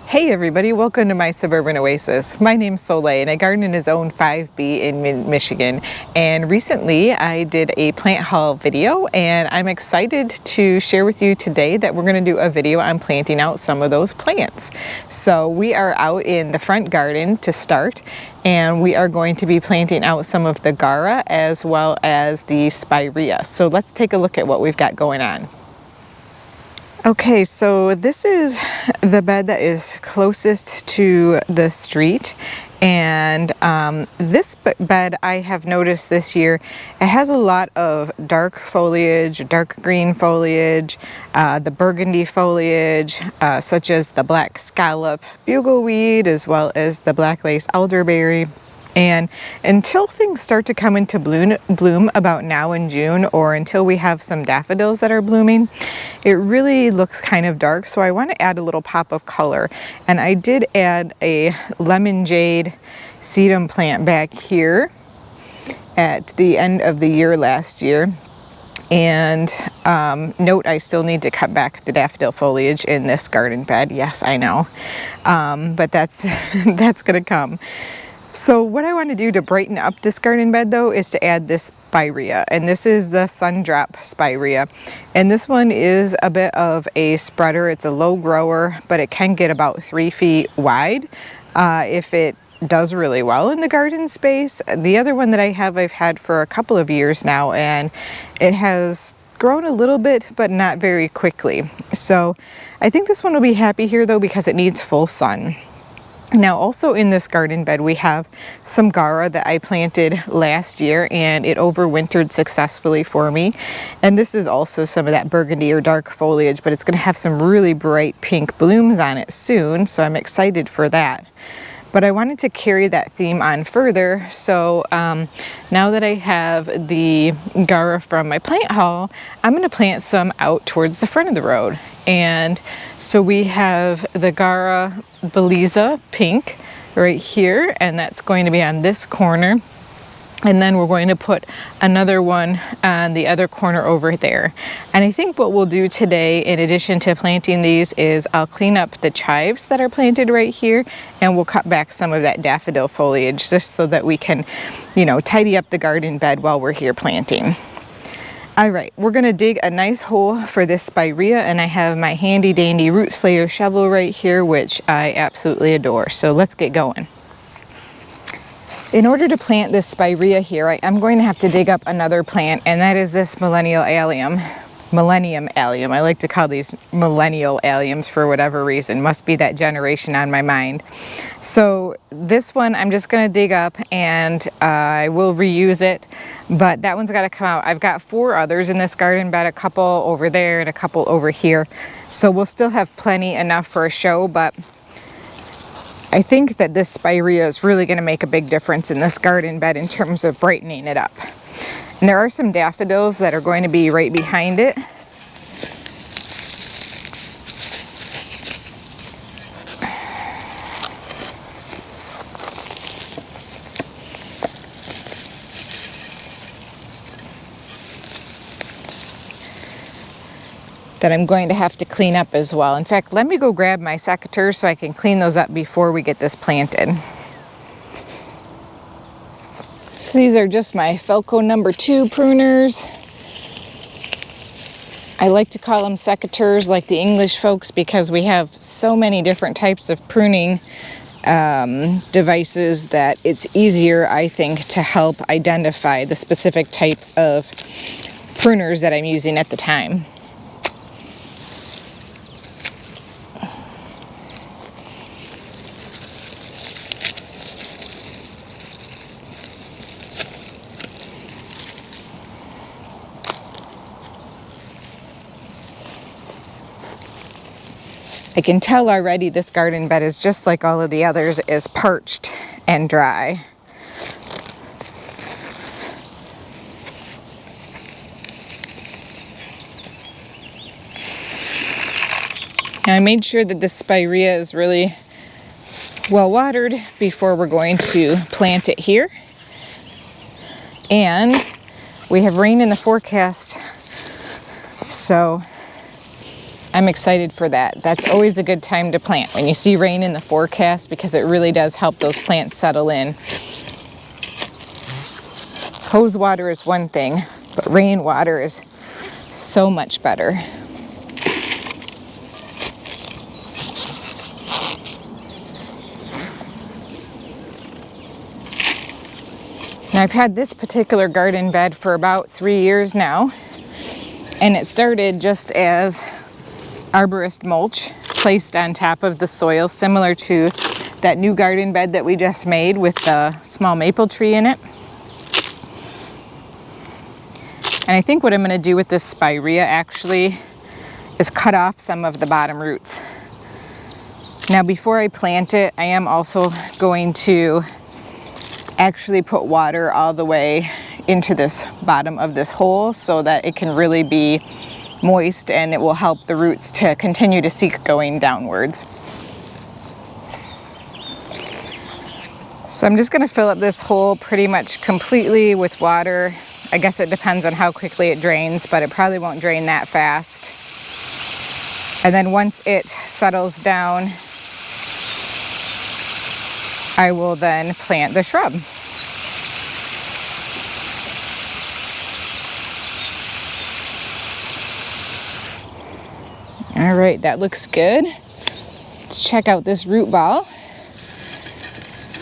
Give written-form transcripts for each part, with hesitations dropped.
Hey everybody, welcome to my Suburban Oasis. My name's Soleil and I garden in a zone 5B in Michigan, and recently I did a plant haul video and I'm excited to share with you today that we're going to do a video on planting out some of those plants. So we are out in the front garden to start, and we are going to be planting out some of the Gaura as well as the Spirea. So let's take a look at what we've got going on. Okay, so this is the bed that is closest to the street, and this bed I have noticed this year, it has a lot of dark foliage, dark green foliage, the burgundy foliage, such as the black scallop bugleweed as well as the black lace elderberry. And until things start to come into bloom about now in June, or until we have some daffodils that are blooming, it really looks kind of dark. So I want to add a little pop of color. And I did add a lemon jade sedum plant back here at the end of the year last year. And note, I still need to cut back the daffodil foliage in this garden bed. Yes, I know. But that's going to come. So what I want to do to brighten up this garden bed though is to add this Spirea, and this is the Sundrop Spirea, and this one is a bit of a spreader. It's a low grower, but it can get about 3 feet wide if it does really well in the garden space. The other one that I've had for a couple of years now, and it has grown a little bit but not very quickly. So I think this one will be happy here though because it needs full sun. Now also in this garden bed we have some Gaura that I planted last year, and it overwintered successfully for me. And this is also some of that burgundy or dark foliage, but it's going to have some really bright pink blooms on it soon, so I'm excited for that. But I wanted to carry that theme on further, so now that I have the Gaura from my plant haul, I'm going to plant some out towards the front of the road. And so we have the Gaura Beliza pink right here, and that's going to be on this corner. And then we're going to put another one on the other corner over there. And I think what we'll do today, in addition to planting these, is I'll clean up the chives that are planted right here, and we'll cut back some of that daffodil foliage just so that we can, tidy up the garden bed while we're here planting. All right, we're gonna dig a nice hole for this Spirea, and I have my handy dandy root slayer shovel right here, which I absolutely adore. So let's get going. In order to plant this Spirea here, I'm going to have to dig up another plant, and that is this Millennium Allium. I like to call these millennial alliums for whatever reason. Must be that generation on my mind. So this one I'm just going to dig up, and I will reuse it, but that one's got to come out. I've got 4 others in this garden bed, a couple over there and a couple over here. So we'll still have plenty enough for a show, but I think that this Spirea is really going to make a big difference in this garden bed in terms of brightening it up. And there are some daffodils that are going to be right behind it. That I'm going to have to clean up as well. In fact, let me go grab my secateurs so I can clean those up before we get this planted. So these are just my Felco number 2 pruners. I like to call them secateurs like the English folks because we have so many different types of pruning devices that it's easier, I think, to help identify the specific type of pruners that I'm using at the time. I can tell already this garden bed is just like all of the others, is parched and dry. Now I made sure that the Spirea is really well watered before we're going to plant it here. And we have rain in the forecast, so I'm excited for that. That's always a good time to plant when you see rain in the forecast, because it really does help those plants settle in. Hose water is one thing, but rainwater is so much better. Now, I've had this particular garden bed for about 3 years now, and it started just as arborist mulch placed on top of the soil, similar to that new garden bed that we just made with the small maple tree in it. And I think what I'm going to do with this Spirea actually is cut off some of the bottom roots. Now, before I plant it, I am also going to actually put water all the way into this bottom of this hole so that it can really be moist, and it will help the roots to continue to seek going downwards. So I'm just going to fill up this hole pretty much completely with water. I guess it depends on how quickly it drains, but it probably won't drain that fast. And then once it settles down, I will then plant the shrub. All right, that looks good. Let's check out this root ball.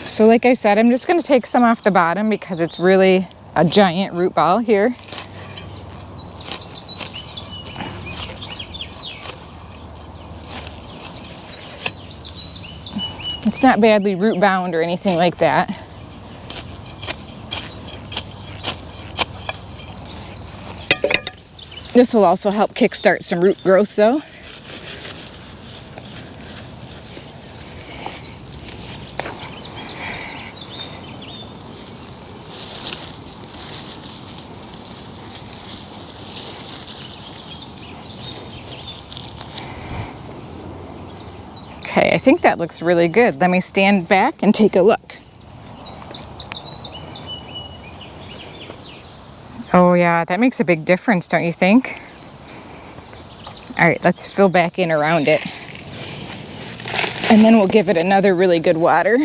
So like I said, I'm just going to take some off the bottom because it's really a giant root ball here. It's not badly root bound or anything like that. This will also help kickstart some root growth though. Okay, I think that looks really good. Let me stand back and take a look. Oh yeah, that makes a big difference, don't you think? All right, let's fill back in around it. And then we'll give it another really good water.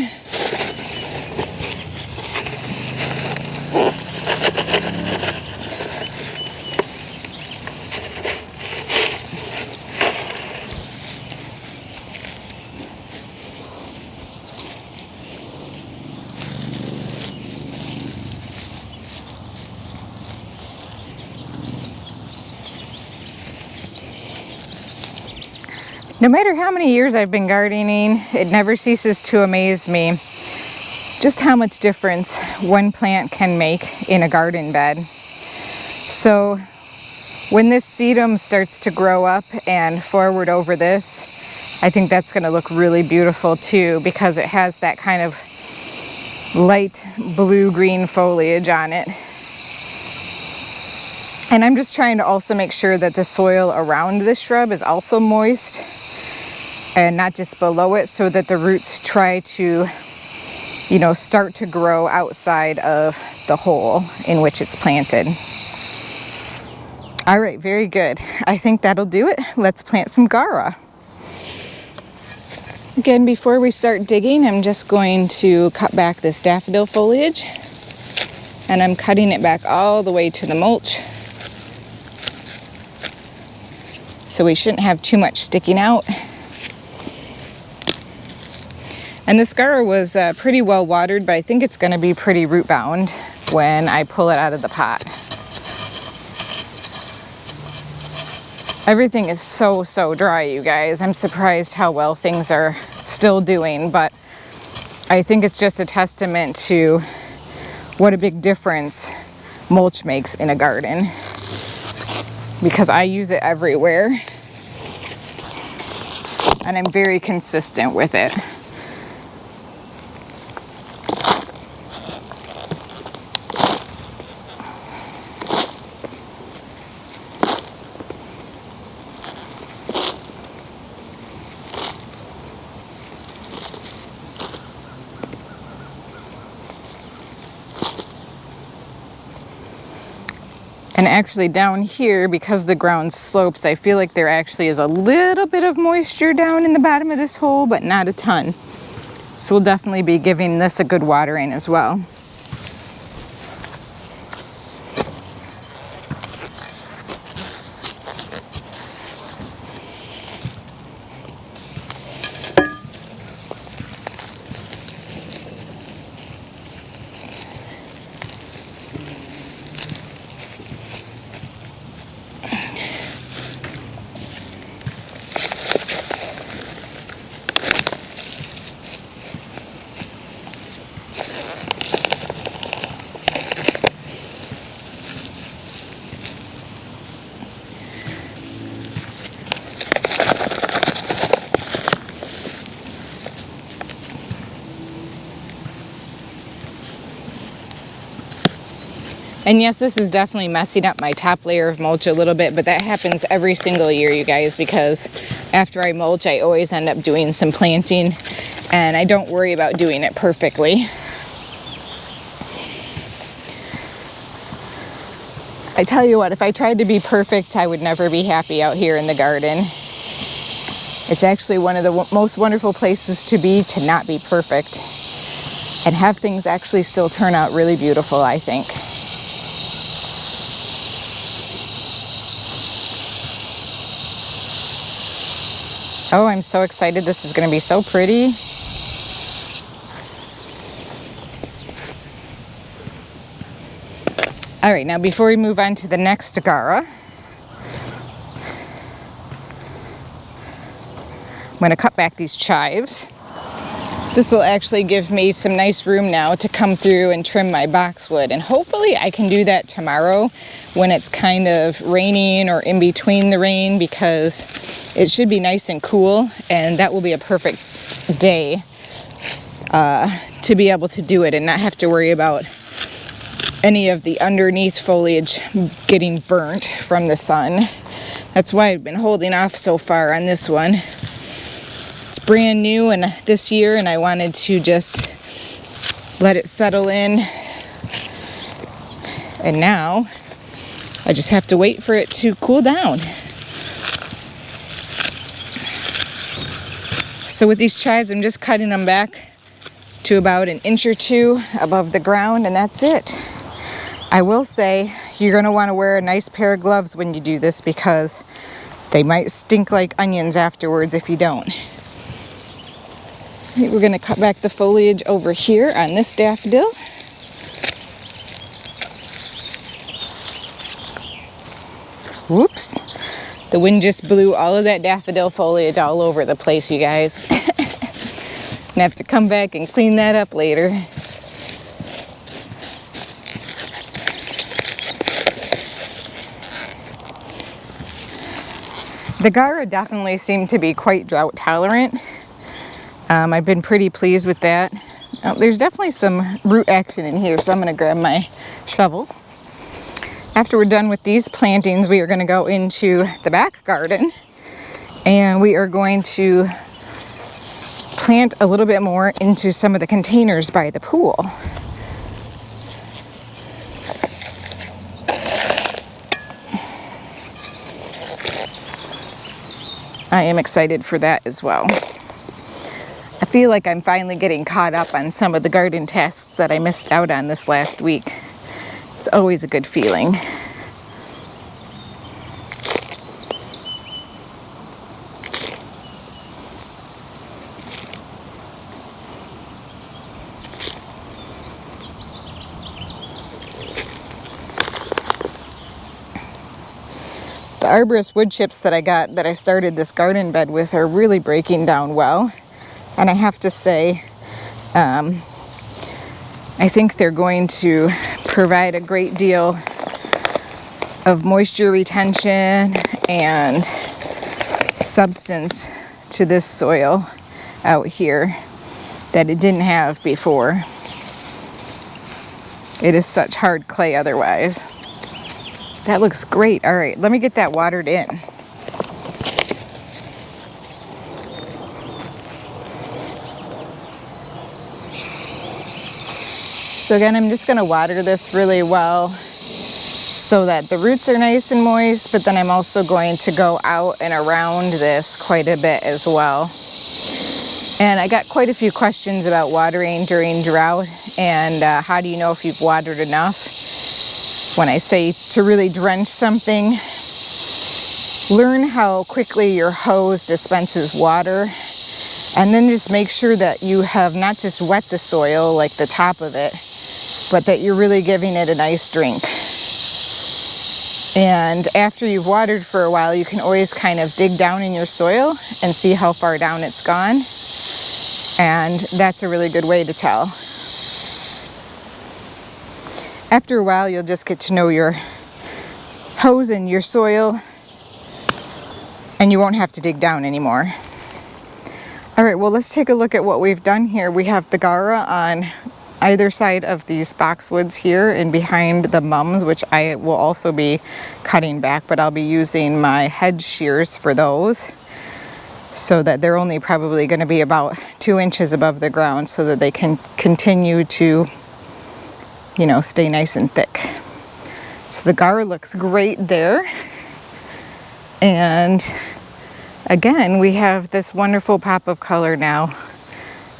No matter how many years I've been gardening, it never ceases to amaze me just how much difference one plant can make in a garden bed. So when this sedum starts to grow up and forward over this, I think that's going to look really beautiful too, because it has that kind of light blue-green foliage on it. And I'm just trying to also make sure that the soil around this shrub is also moist and not just below it, so that the roots try to, you know, start to grow outside of the hole in which it's planted. All right, very good. I think that'll do it. Let's plant some Gaura. Again, before we start digging, I'm just going to cut back this daffodil foliage, and I'm cutting it back all the way to the mulch. So we shouldn't have too much sticking out. And this Gaura was pretty well watered, but I think it's going to be pretty root bound when I pull it out of the pot. Everything is so dry, you guys. I'm surprised how well things are still doing, but I think it's just a testament to what a big difference mulch makes in a garden, because I use it everywhere and I'm very consistent with it. And Actually down here, because the ground slopes, I feel like there actually is a little bit of moisture down in the bottom of this hole, but not a ton. So we'll definitely be giving this a good watering as well. And yes, this is definitely messing up my top layer of mulch a little bit, but that happens every single year, you guys, because after I mulch, I always end up doing some planting, and I don't worry about doing it perfectly. I tell you what, if I tried to be perfect, I would never be happy out here in the garden. It's actually one of the most wonderful places to be, to not be perfect, and have things actually still turn out really beautiful, I think. Oh, I'm so excited. This is going to be so pretty. All right, now before we move on to the next Gaura, I'm going to cut back these chives. This will actually give me some nice room now to come through and trim my boxwood, and hopefully I can do that tomorrow when it's kind of raining or in between the rain, because it should be nice and cool, and that will be a perfect day to be able to do it and not have to worry about any of the underneath foliage getting burnt from the sun. That's why I've been holding off so far on this one. It's brand new and this year, and I wanted to just let it settle in. And now I just have to wait for it to cool down. So with these chives, I'm just cutting them back to about 1 inch or 2 above the ground, and that's it. I will say you're going to want to wear a nice pair of gloves when you do this, because they might stink like onions afterwards if you don't. We're going to cut back the foliage over here on this daffodil. Whoops. The wind just blew all of that daffodil foliage all over the place, you guys. Gonna have to come back and clean that up later. The Gaura definitely seem to be quite drought tolerant. I've been pretty pleased with that. There's definitely some root action in here, so I'm gonna grab my shovel. After we're done with these plantings, we are going to go into the back garden, and we are going to plant a little bit more into some of the containers by the pool. I am excited for that as well. I feel like I'm finally getting caught up on some of the garden tasks that I missed out on this last week. It's always a good feeling. The arborist wood chips that I got, that I started this garden bed with, are really breaking down well. And I have to say, I think they're going to provide a great deal of moisture retention and substance to this soil out here that it didn't have before. It is such hard clay otherwise. That looks great. All right, let me get that watered in. So again, I'm just going to water this really well, so that the roots are nice and moist, but then I'm also going to go out and around this quite a bit as well. And I got quite a few questions about watering during drought and how do you know if you've watered enough? When I say to really drench something, learn how quickly your hose dispenses water, and then just make sure that you have not just wet the soil, like the top of it, but that you're really giving it a nice drink. And after you've watered for a while, you can always kind of dig down in your soil and see how far down it's gone. And that's a really good way to tell. After a while, you'll just get to know your hose and your soil, and you won't have to dig down anymore. All right, well, let's take a look at what we've done here. We have the Gaura on either side of these boxwoods here and behind the mums, which I will also be cutting back, but I'll be using my hedge shears for those so that they're only probably going to be about 2 inches above the ground so that they can continue to, you know, stay nice and thick. So the Gaura looks great there. And again, we have this wonderful pop of color now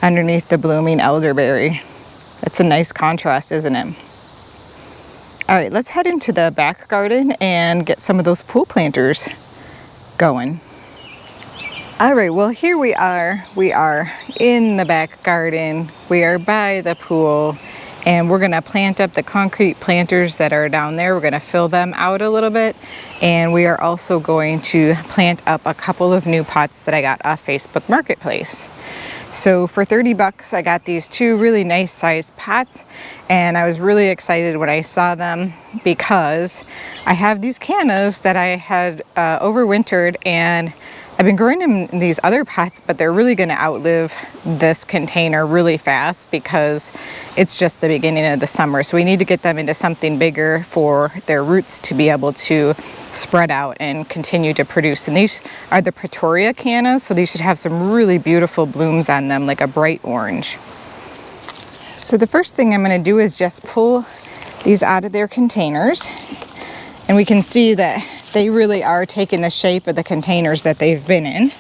underneath the blooming elderberry. It's a nice contrast, isn't it? All right, let's head into the back garden and get some of those pool planters going. All right, well, here we are. We are in the back garden. We are by the pool, and we're gonna plant up the concrete planters that are down there. We're gonna fill them out a little bit, and we are also going to plant up a couple of new pots that I got off Facebook Marketplace. So for 30 bucks, I got these 2 really nice sized pots, and I was really excited when I saw them because I have these cannas that I had overwintered, and I've been growing them in these other pots, but they're really gonna outlive this container really fast because it's just the beginning of the summer. So we need to get them into something bigger for their roots to be able to spread out and continue to produce. And these are the Pretoria cannas, so these should have some really beautiful blooms on them, like a bright orange. So the first thing I'm gonna do is just pull these out of their containers, and we can see that they really are taking the shape of the containers that they've been in.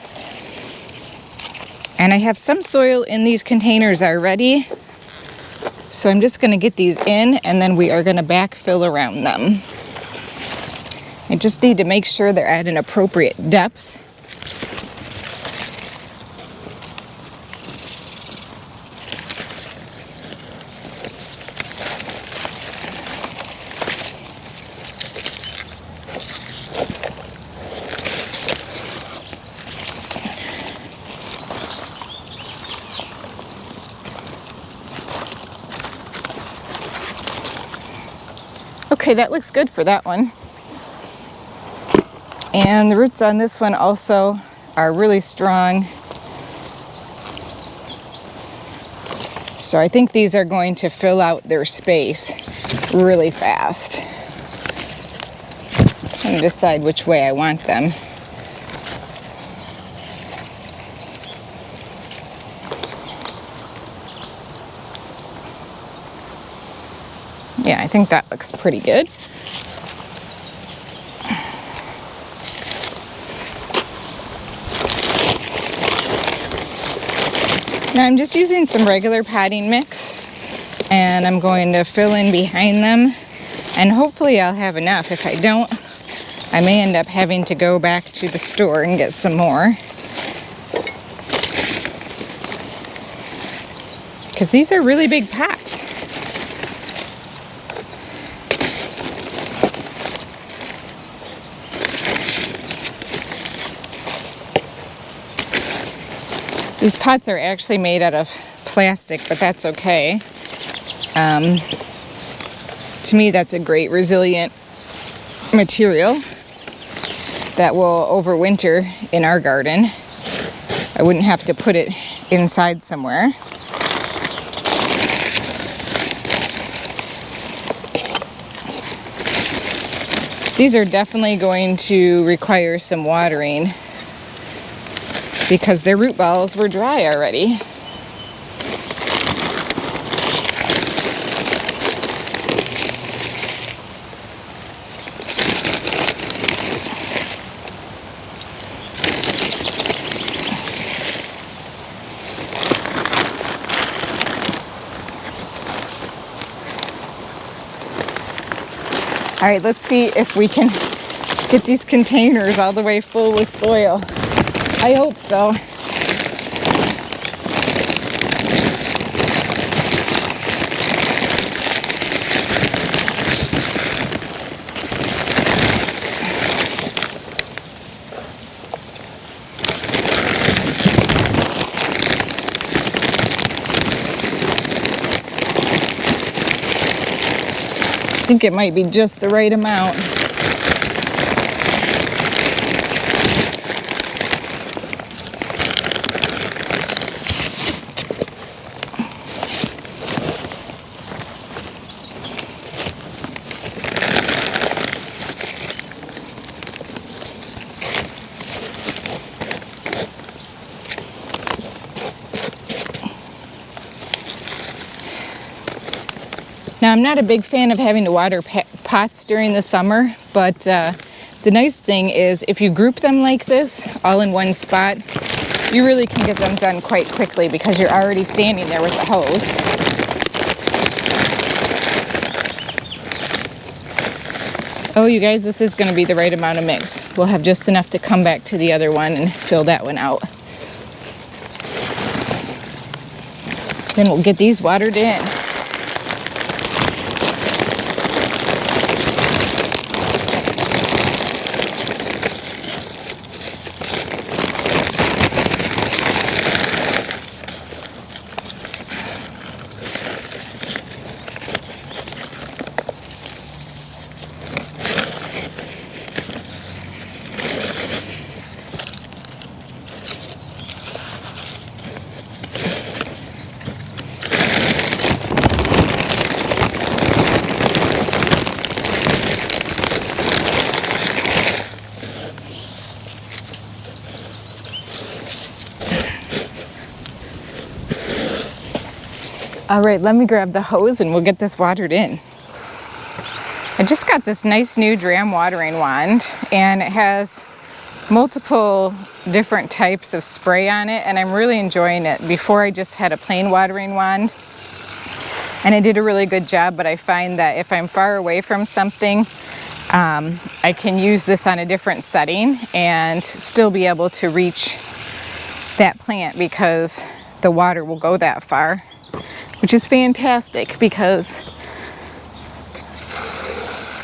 And I have some soil in these containers already, so I'm just gonna get these in, and then we are gonna backfill around them. I just need to make sure they're at an appropriate depth. Okay, that looks good for that one. And the roots on this one also are really strong. So I think these are going to fill out their space really fast. I'm gonna decide which way I want them. Yeah, I think that looks pretty good. Now I'm just using some regular potting mix, and I'm going to fill in behind them, and hopefully I'll have enough. If I don't, I may end up having to go back to the store and get some more. Because these are really big pots. These pots are actually made out of plastic, but that's okay. To me, that's a great resilient material that will overwinter in our garden. I wouldn't have to put it inside somewhere. These are definitely going to require some watering because their root balls were dry already. All right, let's see if we can get these containers all the way full with soil. I hope so. I think it might be just the right amount. Now, I'm not a big fan of having to water pots during the summer, but the nice thing is if you group them like this, all in one spot, you really can get them done quite quickly because you're already standing there with the hose. Oh, you guys, this is going to be the right amount of mix. We'll have just enough to come back to the other one and fill that one out. Then we'll get these watered in. All right, let me grab the hose and we'll get this watered in. I just got this nice new dram watering wand and it has multiple different types of spray on it and I'm really enjoying it. Before I just had a plain watering wand and it did a really good job, but I find that if I'm far away from something, I can use this on a different setting and still be able to reach that plant because the water will go that far. Which is fantastic because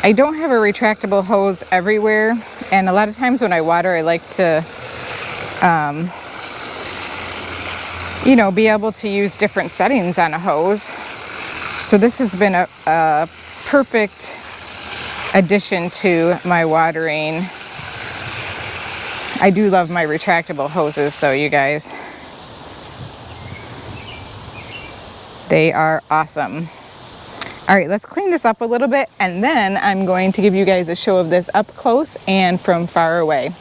I don't have a retractable hose everywhere, and a lot of times when I water I like to be able to use different settings on a hose. So this has been a perfect addition to my watering. I do love my retractable hoses though, you guys. They are awesome. All right, let's clean this up a little bit and then I'm going to give you guys a show of this up close and from far away.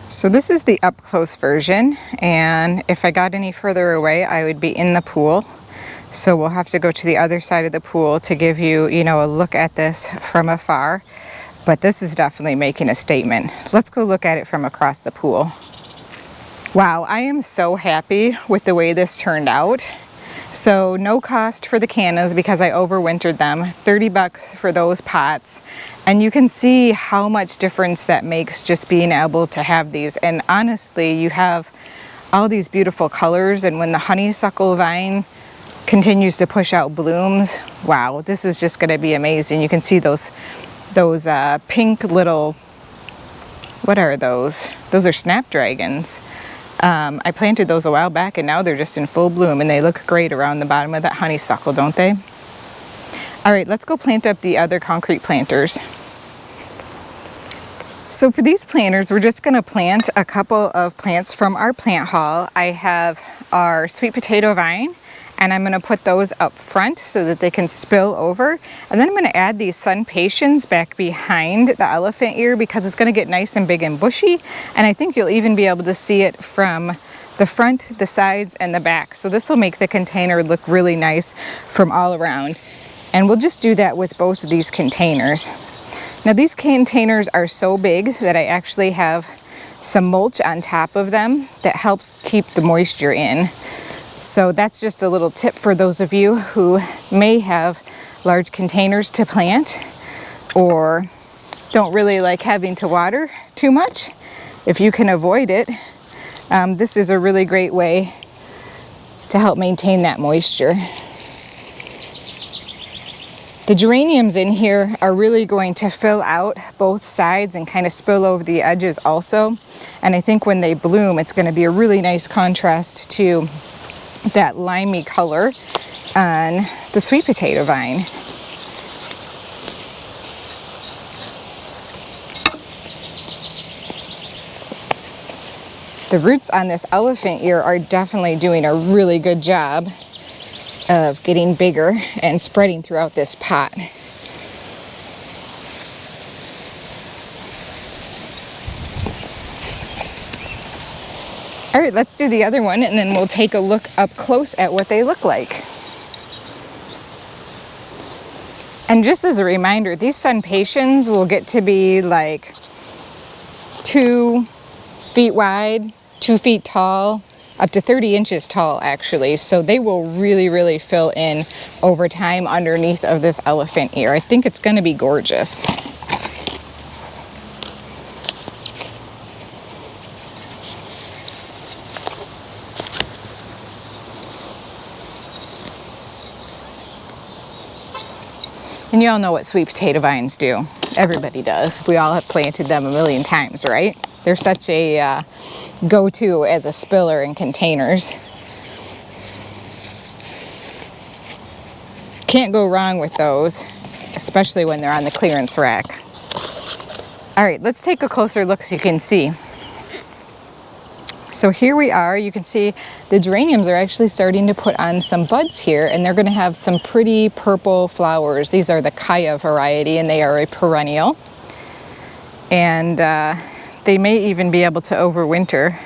So this is the up close version, and if I got any further away I would be in the pool. So we'll have to go to the other side of the pool to give you, a look at this from afar. But this is definitely making a statement. Let's go look at it from across the pool. Wow, I am so happy with the way this turned out. So no cost for the cannas because I overwintered them, $30 for those pots. And you can see how much difference that makes just being able to have these. And honestly, you have all these beautiful colors, and when the honeysuckle vine continues to push out blooms, wow, this is just going to be amazing. You can see those pink little, what are those? Those are snapdragons. I planted those a while back and now they're just in full bloom and they look great around the bottom of that honeysuckle, don't they? All right, let's go plant up the other concrete planters. So for these planters, we're just going to plant a couple of plants from our plant haul. I have our sweet potato vine and I'm going to put those up front so that they can spill over. And then I'm going to add these Sunpatiens back behind the elephant ear because it's going to get nice and big and bushy. And I think you'll even be able to see it from the front, the sides, and the back. So this will make the container look really nice from all around. And we'll just do that with both of these containers. Now these containers are so big that I actually have some mulch on top of them that helps keep the moisture in. So that's just a little tip for those of you who may have large containers to plant. or don't really like having to water too much, if you can avoid it, this is a really great way to help maintain that moisture. The geraniums in here are really going to fill out both sides and kind of spill over the edges also. And I think when they bloom, it's going to be a really nice contrast to that limey color on the sweet potato vine. The roots on this elephant ear are definitely doing a really good job of getting bigger and spreading throughout this pot. All right, let's do the other one and then we'll take a look up close at what they look like. And just as a reminder, these Sunpatiens will get to be like 2 feet wide, 2 feet tall, up to 30 inches tall actually. So they will really fill in over time underneath of this elephant ear. I think it's going to be gorgeous. And you all know what sweet potato vines do. Everybody does. We all have planted them a million times, right? They're such a go-to as a spiller in containers. Can't go wrong with those, especially when they're on the clearance rack. All right, let's take a closer look so you can see. So here we are. You can see the geraniums are actually starting to put on some buds here, and they're going to have some pretty purple flowers. These are the Kaya variety, and they are a perennial. And they may even be able to overwinter,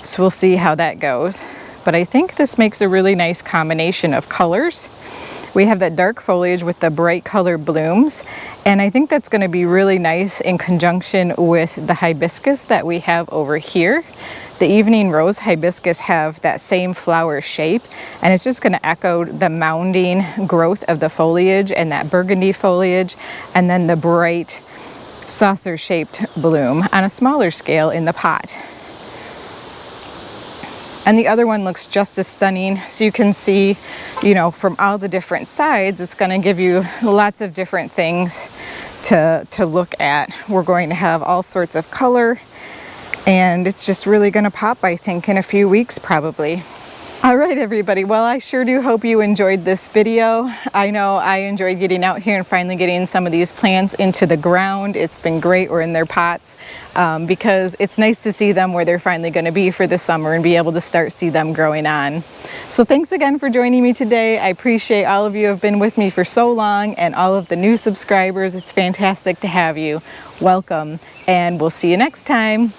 so we'll see how that goes. But I think this makes a really nice combination of colors. We have that dark foliage with the bright color blooms, and I think that's going to be really nice in conjunction with the hibiscus that we have over here. The evening rose hibiscus have that same flower shape, and it's just going to echo the mounding growth of the foliage and that burgundy foliage, and then the bright saucer shaped bloom on a smaller scale in the pot. And the other one looks just as stunning. So you can see, you know, from all the different sides, it's going to give you lots of different things to look at. We're going to have all sorts of color, and it's just really going to pop, I think, in a few weeks probably. All right, everybody. Well, I sure do hope you enjoyed this video. I know I enjoyed getting out here and finally getting some of these plants into the ground. It's been great. We're in their pots because it's nice to see them where they're finally going to be for the summer and be able to start see them growing on. So thanks again for joining me today. I appreciate all of you who have been with me for so long, and all of the new subscribers. It's fantastic to have you. Welcome, and we'll see you next time.